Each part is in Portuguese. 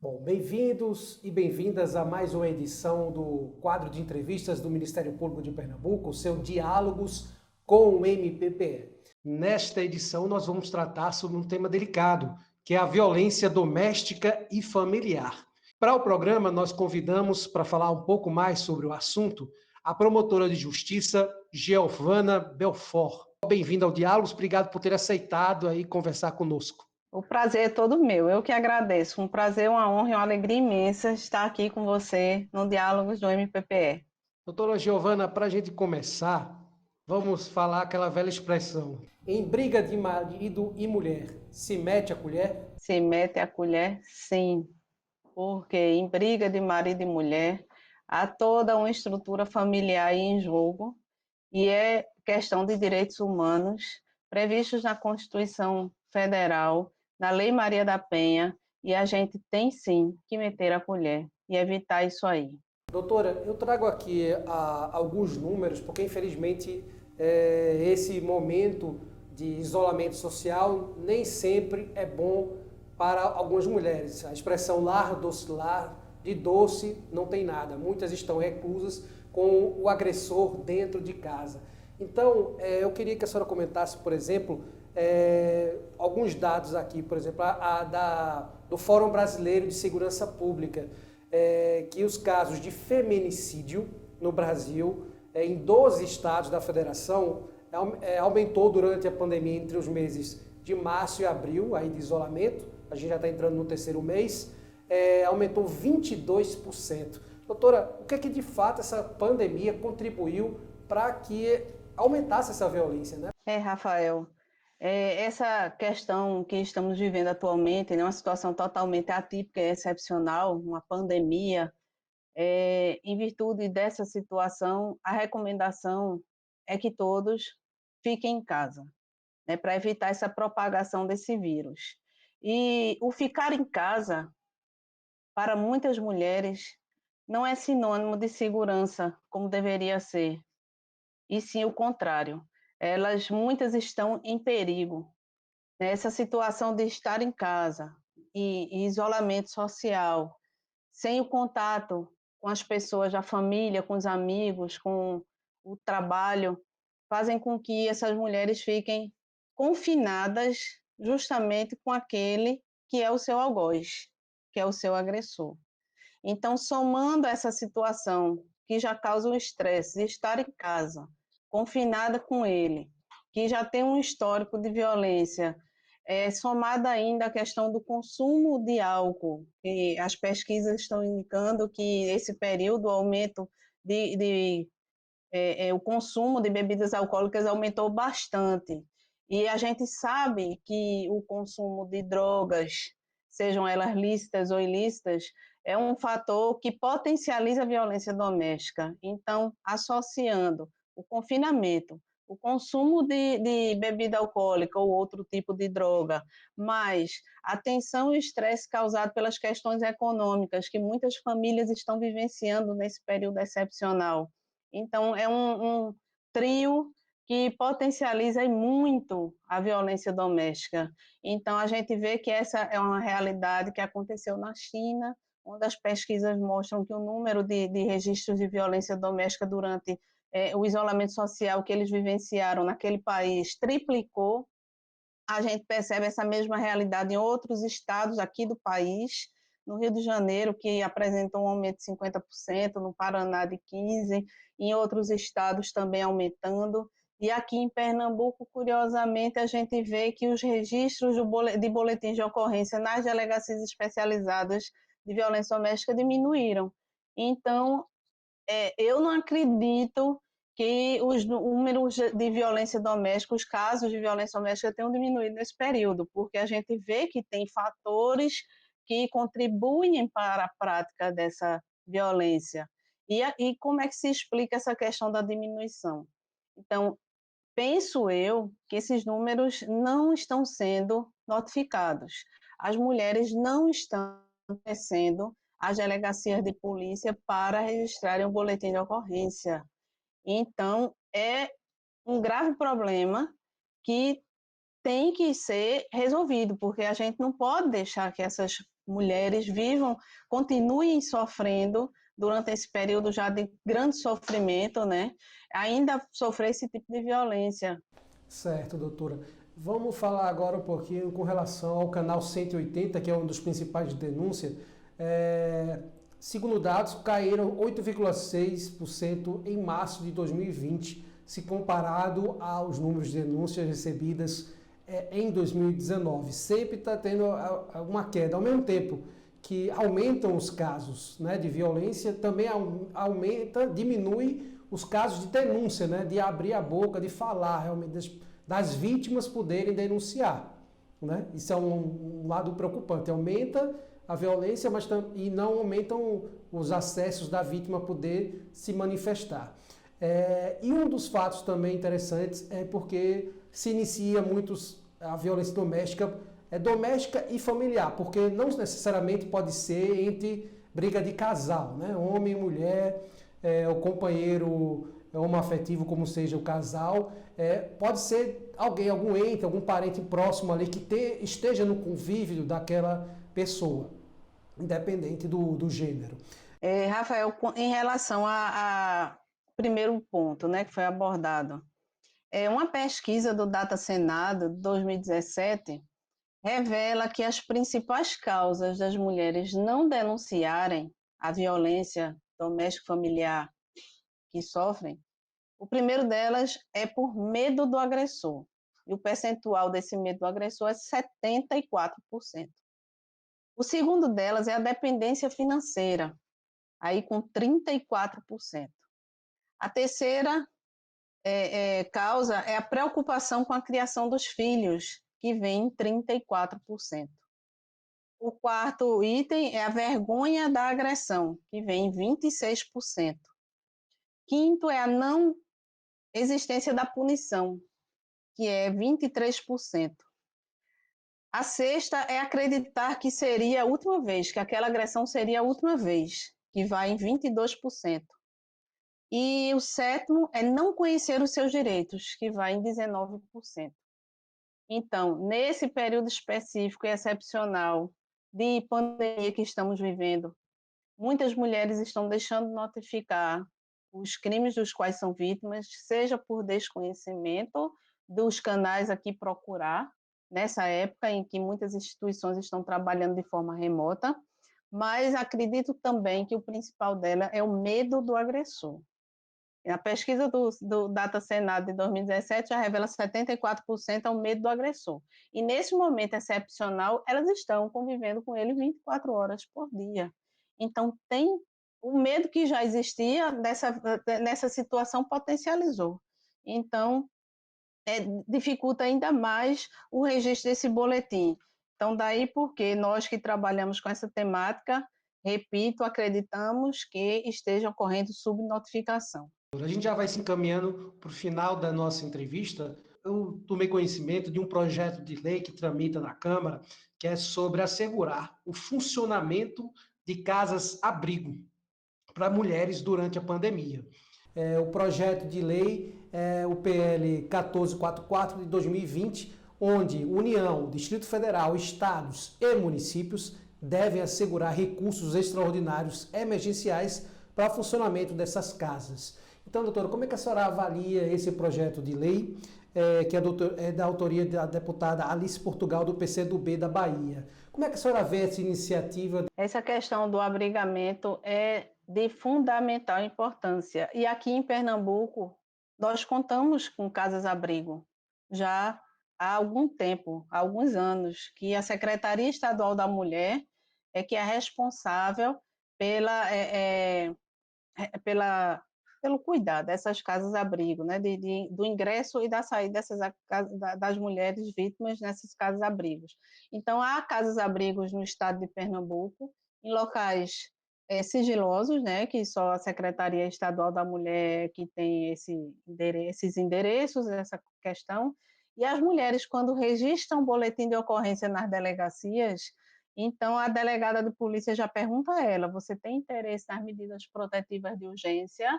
Bom, bem-vindos e bem-vindas a mais uma edição do quadro de entrevistas do Ministério Público de Pernambuco, o seu Diálogos com o MPPE. Nesta edição nós vamos tratar sobre um tema delicado, que é a violência doméstica e familiar. Para o programa, nós convidamos para falar um pouco mais sobre o assunto a promotora de justiça, Giovana Belfort. Bem-vinda ao Diálogos, obrigado por ter aceitado aí conversar conosco. O prazer é todo meu, eu que agradeço. Um prazer, uma honra e uma alegria imensa estar aqui com você no Diálogos do MPPE. Doutora Giovana, para a gente começar, vamos falar aquela velha expressão. Em briga de marido e mulher, se mete a colher? Se mete a colher, sim, porque em briga de marido e mulher há toda uma estrutura familiar aí em jogo e é questão de direitos humanos previstos na Constituição Federal, na Lei Maria da Penha, e a gente tem sim que meter a colher e evitar isso aí. Doutora, eu trago aqui alguns números, porque infelizmente esse momento de isolamento social nem sempre é bom para algumas mulheres. A expressão lar, de doce não tem nada. Muitas estão reclusas com o agressor dentro de casa. Então, eu queria que a senhora comentasse, por exemplo, alguns dados aqui, por exemplo, do Fórum Brasileiro de Segurança Pública, que os casos de feminicídio no Brasil, em 12 estados da federação, aumentou durante a pandemia entre os meses de março e abril, aí de isolamento, a gente já está entrando no terceiro mês, aumentou 22%. Doutora, o que é que de fato essa pandemia contribuiu para que aumentasse essa violência, né? Rafael, essa questão que estamos vivendo atualmente, né, uma situação totalmente atípica e excepcional, uma pandemia, em virtude dessa situação, a recomendação é que todos fiquem em casa, né, para evitar essa propagação desse vírus. E o ficar em casa, para muitas mulheres, não é sinônimo de segurança, como deveria ser, e sim o contrário. Muitas estão em perigo. Essa situação de estar em casa e isolamento social, sem o contato com as pessoas da família, com os amigos, com o trabalho, fazem com que essas mulheres fiquem confinadas justamente com aquele que é o seu algoz, que é o seu agressor. Então, somando essa situação que já causa o estresse de estar em casa, confinada com ele, que já tem um histórico de violência, somada ainda a questão do consumo de álcool, que as pesquisas estão indicando que esse período, o aumento o consumo de bebidas alcoólicas aumentou bastante. E a gente sabe que o consumo de drogas, sejam elas lícitas ou ilícitas, é um fator que potencializa a violência doméstica. Então, associando o confinamento, o consumo de bebida alcoólica ou outro tipo de droga, mais a tensão e estresse causado pelas questões econômicas que muitas famílias estão vivenciando nesse período excepcional. Então, é um trio que potencializa muito a violência doméstica. Então, a gente vê que essa é uma realidade que aconteceu na China, onde as pesquisas mostram que o número de registros de violência doméstica durante o isolamento social que eles vivenciaram naquele país triplicou. A gente percebe essa mesma realidade em outros estados aqui do país, no Rio de Janeiro, que apresentou um aumento de 50%, no Paraná de 15%, em outros estados também aumentando. E aqui em Pernambuco, curiosamente, a gente vê que os registros de boletins de ocorrência nas delegacias especializadas de violência doméstica diminuíram. Então, eu não acredito que os números de violência doméstica, os casos de violência doméstica tenham diminuído nesse período, porque a gente vê que tem fatores que contribuem para a prática dessa violência. E como é que se explica essa questão da diminuição? Então, penso eu que esses números não estão sendo notificados. As mulheres não estão conhecendo às delegacias de polícia para registrarem um boletim de ocorrência. Então, é um grave problema que tem que ser resolvido, porque a gente não pode deixar que essas mulheres continuem sofrendo durante esse período já de grande sofrimento, né? Ainda sofrer esse tipo de violência. Certo, doutora. Vamos falar agora um pouquinho com relação ao canal 180, que é um dos principais de denúncia. Segundo dados, caíram 8,6% em março de 2020, se comparado aos números de denúncias recebidas em 2019. Sempre está tendo uma queda. Ao mesmo tempo que aumentam os casos, né, de violência, também diminui os casos de denúncia, né, de abrir a boca, de falar realmente, das vítimas poderem denunciar. Né? Isso é um lado preocupante. Aumenta a violência, mas e não aumentam os acessos da vítima a poder se manifestar. E um dos fatos também interessantes é porque se inicia a violência doméstica, doméstica e familiar, porque não necessariamente pode ser entre briga de casal, né? Homem e mulher, o companheiro homoafetivo, como seja o casal, pode ser algum ente, algum parente próximo ali que esteja no convívio daquela pessoa, independente do gênero. Rafael, em relação a primeiro ponto, né, que foi abordado, uma pesquisa do Data Senado 2017 revela que as principais causas das mulheres não denunciarem a violência doméstica familiar que sofrem, o primeiro delas é por medo do agressor. E o percentual desse medo do agressor é 74%. O segundo delas é a dependência financeira, aí com 34%. A terceira causa é a preocupação com a criação dos filhos, que vem em 34%. O quarto item é a vergonha da agressão, que vem em 26%. Quinto é a não existência da punição, que é 23%. A sexta é acreditar que seria a última vez, que aquela agressão seria a última vez, que vai em 22%. E o sétimo é não conhecer os seus direitos, que vai em 19%. Então, nesse período específico e excepcional de pandemia que estamos vivendo, muitas mulheres estão deixando de notificar os crimes dos quais são vítimas, seja por desconhecimento dos canais a que procurar, nessa época em que muitas instituições estão trabalhando de forma remota, mas acredito também que o principal dela é o medo do agressor. A pesquisa do Data Senado de 2017 já revela 74% ao medo do agressor. E nesse momento excepcional, elas estão convivendo com ele 24 horas por dia. Então, tem o medo que já existia nessa situação potencializou. Então, dificulta ainda mais o registro desse boletim. Então, daí porque nós que trabalhamos com essa temática, repito, acreditamos que esteja ocorrendo subnotificação. A gente já vai se encaminhando para o final da nossa entrevista. Eu tomei conhecimento de um projeto de lei que tramita na Câmara, que é sobre assegurar o funcionamento de casas-abrigo para mulheres durante a pandemia. O projeto de lei é o PL 1444 de 2020, onde União, Distrito Federal, estados e municípios devem assegurar recursos extraordinários emergenciais para o funcionamento dessas casas. Então, doutora, como é que a senhora avalia esse projeto de lei, que é da autoria da deputada Alice Portugal, do PCdoB da Bahia? Como é que a senhora vê essa iniciativa? Essa questão do abrigamento é de fundamental importância. E aqui em Pernambuco, nós contamos com casas-abrigo já há algum tempo, há alguns anos, que a Secretaria Estadual da Mulher é que é responsável pelo cuidado dessas casas-abrigo, né? Do ingresso e da saída das mulheres vítimas nessas casas-abrigos. Então, há casas-abrigos no estado de Pernambuco, em locais sigilosos, né? Que só a Secretaria Estadual da Mulher que tem esses endereços, essa questão. E as mulheres, quando registram boletim de ocorrência nas delegacias, Então, a delegada de polícia já pergunta a ela: você tem interesse nas medidas protetivas de urgência?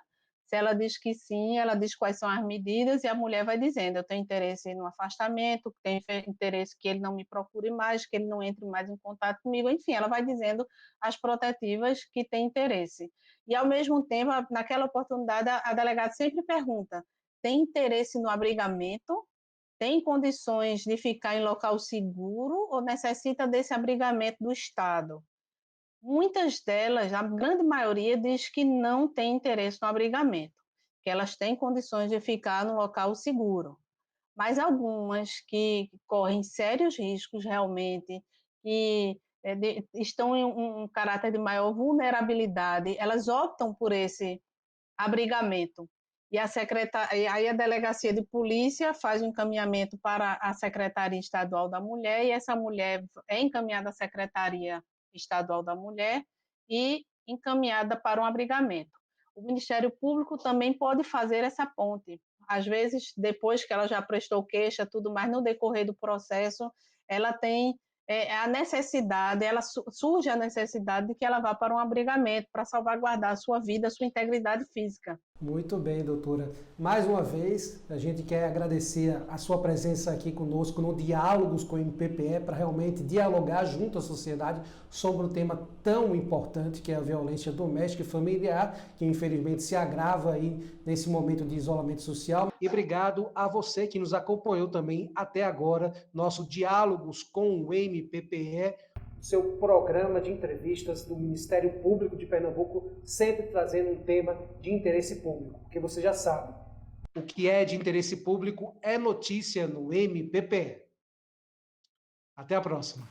Se ela diz que sim, ela diz quais são as medidas e a mulher vai dizendo: eu tenho interesse no afastamento, tenho interesse que ele não me procure mais, que ele não entre mais em contato comigo. Enfim, ela vai dizendo as protetivas que tem interesse. E, ao mesmo tempo, naquela oportunidade, a delegada sempre pergunta: tem interesse no abrigamento? Tem condições de ficar em local seguro ou necessita desse abrigamento do Estado? Muitas delas, a grande maioria, diz que não tem interesse no abrigamento, que elas têm condições de ficar no local seguro. Mas algumas que correm sérios riscos realmente, que estão em um caráter de maior vulnerabilidade, elas optam por esse abrigamento. E aí a delegacia de polícia faz um encaminhamento para a Secretaria Estadual da Mulher, e essa mulher é encaminhada à Secretaria Estadual da Mulher e encaminhada para um abrigamento. O Ministério Público também pode fazer essa ponte. Às vezes, depois que ela já prestou queixa, tudo mais, no decorrer do processo, ela tem a necessidade, surge a necessidade de que ela vá para um abrigamento para salvaguardar a sua vida, a sua integridade física. Muito bem, doutora. Mais uma vez, a gente quer agradecer a sua presença aqui conosco no Diálogos com o MPPE para realmente dialogar junto à sociedade sobre um tema tão importante que é a violência doméstica e familiar, que infelizmente se agrava aí nesse momento de isolamento social. E obrigado a você que nos acompanhou também até agora, nosso Diálogos com o MPPE, seu programa de entrevistas do Ministério Público de Pernambuco, sempre trazendo um tema de interesse público, porque você já sabe, o que é de interesse público é notícia no MPPE. Até a próxima.